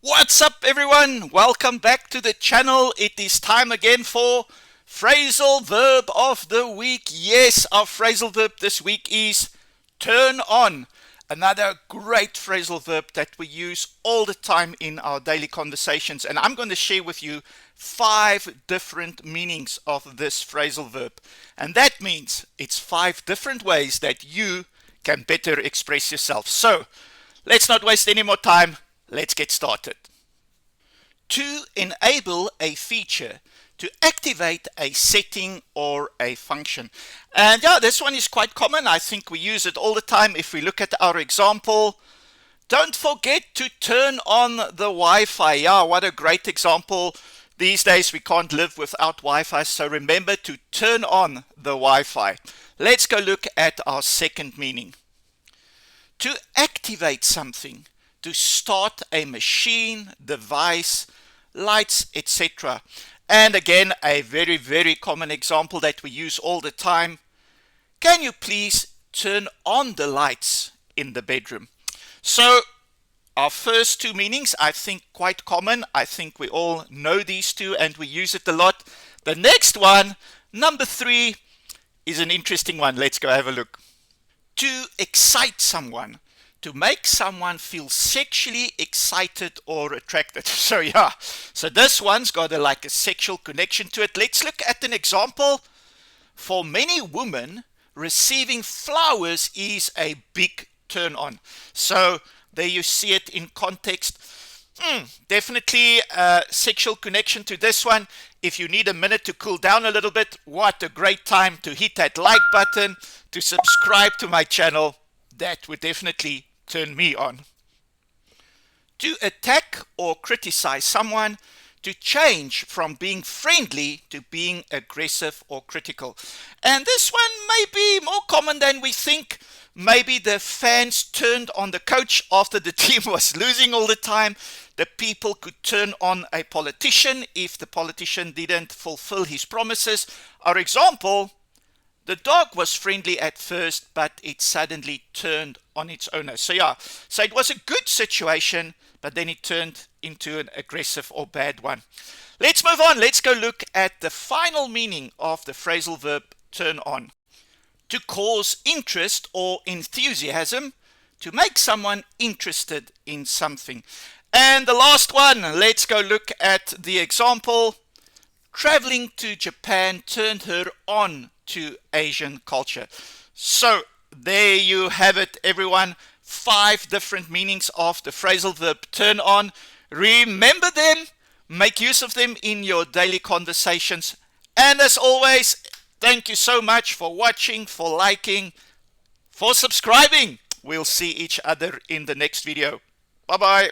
What's up, everyone? Welcome back to the channel. It is time again for phrasal verb of the week. Yes, our phrasal verb this week is turn on. Another great phrasal verb that we use all the time in our daily conversations. And I'm going to share with you 5 different meanings of this phrasal verb. And that means it's 5 different ways that you can better express yourself. So let's not waste any more time. Let's get started. To enable a feature, to activate a setting or a function. And yeah, this one is quite common. I think we use it all the time. If we look at our example, don't forget to turn on the Wi-Fi. Yeah, what a great example. These days we can't live without Wi-Fi, so remember to turn on the Wi-Fi. Let's go look at our second meaning. To activate something, to start a machine, device, lights, etc. And again, a very, very common example that we use all the time. Can you please turn on the lights in the bedroom? So our first 2 meanings, I think quite common. I think we all know these 2 and we use it a lot. The next one, number 3, is an interesting one. Let's go have a look. To excite someone, to make someone feel sexually excited or attracted. So yeah, so this one's got a sexual connection to it. Let's look at an example. For many women, receiving flowers is a big turn on. So there you see it in context. Definitely a sexual connection to this one. If you need a minute to cool down a little bit, what a great time to hit that like button, to subscribe to my channel. That would definitely turn me on. To attack or criticize someone, to change from being friendly to being aggressive or critical. And this one may be more common than we think. Maybe the fans turned on the coach after the team was losing all the time. The people could turn on a politician if the politician didn't fulfill his promises. Our example, the dog was friendly at first, but it suddenly turned on its owner. So yeah, so it was a good situation, but then it turned into an aggressive or bad one. Let's move on. Let's go look at the final meaning of the phrasal verb turn on. To cause interest or enthusiasm, to make someone interested in something. And the last one, let's go look at the example. Traveling to Japan turned her on to Asian culture. So there you have it, everyone. 5 different meanings of the phrasal verb turn on. Remember them, make use of them in your daily conversations. And as always, thank you so much for watching, for liking, for subscribing. We'll see each other in the next video. Bye-bye.